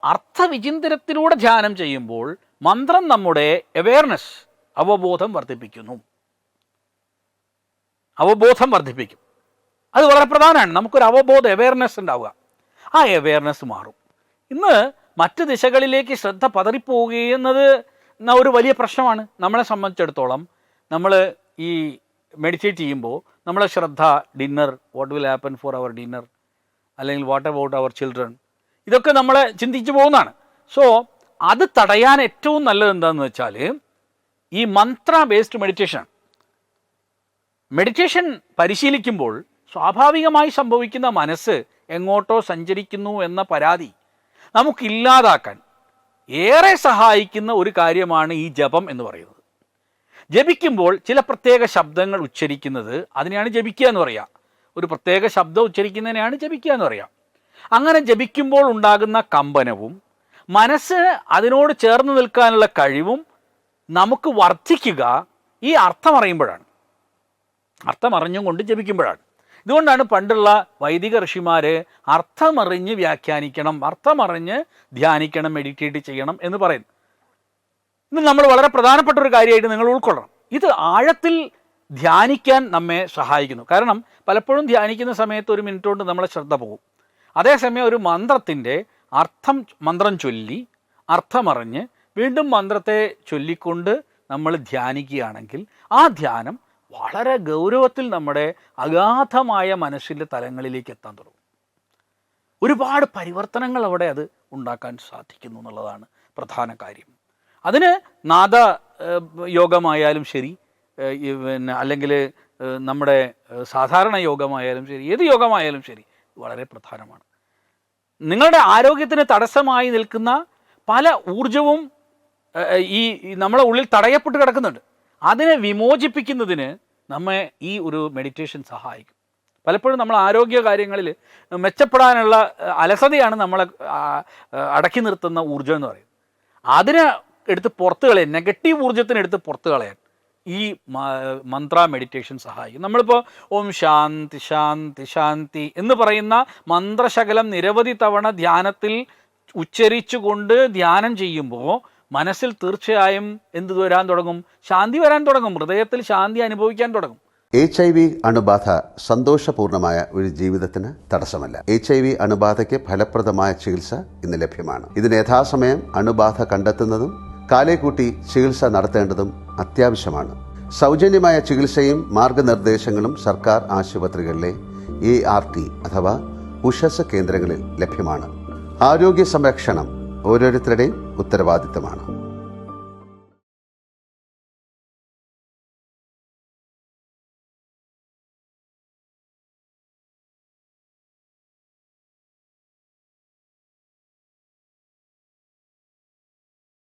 അർത്ഥവിചിന്തനത്തിലൂടെ ധ്യാനം ചെയ്യുമ്പോൾ മന്ത്രം നമ്മുടെ അവയർനെസ്, അവബോധം വർദ്ധിപ്പിക്കുന്നു. അവബോധം വർദ്ധിപ്പിക്കും. അത് വളരെ പ്രധാനമാണ്. നമുക്കൊരു അവയർനെസ് ഉണ്ടാവുക. ആ അവയർനെസ് മാറും. ഇന്ന് മറ്റ് ദിശകളിലേക്ക് ശ്രദ്ധ പതറിപ്പോവുകയെന്നത് ഒരു വലിയ പ്രശ്നമാണ്. നമ്മളെ സംബന്ധിച്ചിടത്തോളം നമ്മൾ ഈ മെഡിറ്റേറ്റ് ചെയ്യുമ്പോൾ നമ്മളെ ശ്രദ്ധ dinner, what will happen for our dinner, അല്ലെങ്കിൽ വാട്ട് അബൌട്ട് അവർ ചിൽഡ്രൻ, ഇതൊക്കെ നമ്മൾ ചിന്തിച്ചു പോകുന്നതാണ്. സോ അത് തടയാൻ ഏറ്റവും നല്ലത് എന്താണെന്ന് വെച്ചാൽ ഈ മന്ത്ര ബേസ്ഡ് മെഡിറ്റേഷൻ പരിശീലിക്കുമ്പോൾ സ്വാഭാവികമായി സംഭവിക്കുന്ന മനസ്സ് എങ്ങോട്ടോ സഞ്ചരിക്കുന്നു എന്ന പരാതി നമുക്കില്ലാതാക്കാൻ ഏറെ സഹായിക്കുന്ന ഒരു കാര്യമാണ് ഈ ജപം എന്ന് പറയുന്നത്. ജപിക്കുമ്പോൾ ചില പ്രത്യേക ശബ്ദങ്ങൾ ഉച്ചരിക്കുന്നത്, അതിനെയാണ് ജപിക്കുക എന്ന് പറയുക. ഒരു പ്രത്യേക ശബ്ദം ഉച്ചരിക്കുന്നതിനെയാണ് ജപിക്കുക എന്ന് പറയുക. അങ്ങനെ ജപിക്കുമ്പോൾ ഉണ്ടാകുന്ന കമ്പനവും മനസ്സ് അതിനോട് ചേർന്ന് നിൽക്കാനുള്ള കഴിവും നമുക്ക് വർദ്ധിക്കുക ഈ അർത്ഥമറിയുമ്പോഴാണ്, അർത്ഥമറിഞ്ഞും കൊണ്ട് ജപിക്കുമ്പോഴാണ്. ഇതുകൊണ്ടാണ് പണ്ടുള്ള വൈദിക ഋഷിമാർ അർത്ഥമറിഞ്ഞ് വ്യാഖ്യാനിക്കണം, അർത്ഥമറിഞ്ഞ് ധ്യാനിക്കണം, മെഡിറ്റേറ്റ് ചെയ്യണം എന്ന് പറയുന്നത്. ഇത് നമ്മൾ വളരെ പ്രധാനപ്പെട്ട ഒരു കാര്യമായിട്ട് നിങ്ങൾ ഉൾക്കൊള്ളണം. ഇത് ആഴത്തിൽ ധ്യാനിക്കാൻ നമ്മെ സഹായിക്കുന്നു. കാരണം പലപ്പോഴും ധ്യാനിക്കുന്ന സമയത്ത് ഒരു മിനിറ്റ് കൊണ്ട് നമ്മളെ ശ്രദ്ധ പോകും. അതേസമയം ഒരു മന്ത്രത്തിൻ്റെ മന്ത്രം ചൊല്ലി അർത്ഥമറിഞ്ഞ് വീണ്ടും മന്ത്രത്തെ ചൊല്ലിക്കൊണ്ട് നമ്മൾ ധ്യാനിക്കുകയാണെങ്കിൽ ആ ധ്യാനം വളരെ ഗൗരവത്തിൽ നമ്മുടെ അഗാധമായ മനസ്സിൻ്റെ തലങ്ങളിലേക്ക് എത്താൻ തുടങ്ങും. ഒരുപാട് പരിവർത്തനങ്ങൾ അവിടെ അത് ഉണ്ടാക്കാൻ സാധിക്കുന്നു എന്നുള്ളതാണ് പ്രധാന കാര്യം. അതിന് നാദ യോഗമായാലും ശരി, അല്ലെങ്കിൽ നമ്മുടെ സാധാരണ യോഗമായാലും ശരി, ഏത് യോഗമായാലും ശരി, വളരെ പ്രധാനമാണ്. നിങ്ങളുടെ ആരോഗ്യത്തിന് തടസ്സമായി നിൽക്കുന്ന പല ഊർജവും ഈ നമ്മളെ ഉള്ളിൽ തടയപ്പെട്ട് കിടക്കുന്നുണ്ട്. അതിനെ വിമോചിപ്പിക്കുന്നതിന് നമ്മെ ഈ ഒരു മെഡിറ്റേഷൻ സഹായിക്കും. പലപ്പോഴും നമ്മൾ ആരോഗ്യ കാര്യങ്ങളിൽ മെച്ചപ്പെടാനുള്ള അലസതയാണ് നമ്മളെ അടക്കി നിർത്തുന്ന ഊർജ്ജം എന്ന് പറയുന്നത്. അതിനെ എടുത്ത് പുറത്ത് കളയാൻ, നെഗറ്റീവ് ഊർജ്ജത്തിനെ എടുത്ത് പുറത്ത് കളയാൻ ഈ മന്ത്ര മെഡിറ്റേഷൻ സഹായിക്കും. നമ്മളിപ്പോൾ ഓം ശാന്തി ശാന്തി ശാന്തി എന്ന് പറയുന്ന മന്ത്രശകലം നിരവധി തവണ ധ്യാനത്തിൽ ഉച്ചരിച്ചുകൊണ്ട് ധ്യാനം ചെയ്യുമ്പോൾ മനസ്സിൽ തീർച്ചയായും എന്ത് വരാൻ തുടങ്ങും? ശാന്തി വരാൻ തുടങ്ങും. ഹൃദയത്തിൽ ശാന്തി അനുഭവിക്കാൻ തുടങ്ങും. HIV അണുബാധ സന്തോഷപൂർണമായ ഒരു ജീവിതത്തിന് തടസ്സമല്ല. HIV അണുബാധയ്ക്ക് ഫലപ്രദമായ ചികിത്സ ഇന്ന് ലഭ്യമാണ്. ഇതിന് യഥാസമയം അണുബാധ കണ്ടെത്തുന്നതും കാലേക്കൂട്ടി ചികിത്സ നടത്തേണ്ടതും അത്യാവശ്യമാണ്. സൗജന്യമായ ചികിത്സയും മാർഗനിർദ്ദേശങ്ങളും സർക്കാർ ആശുപത്രികളിലെ ART അഥവാ ഉഷസ് കേന്ദ്രങ്ങളിൽ ലഭ്യമാണ്. ആരോഗ്യ സംരക്ഷണം ഓരോരുത്തരുടെയും ഉത്തരവാദിത്തമാണ്.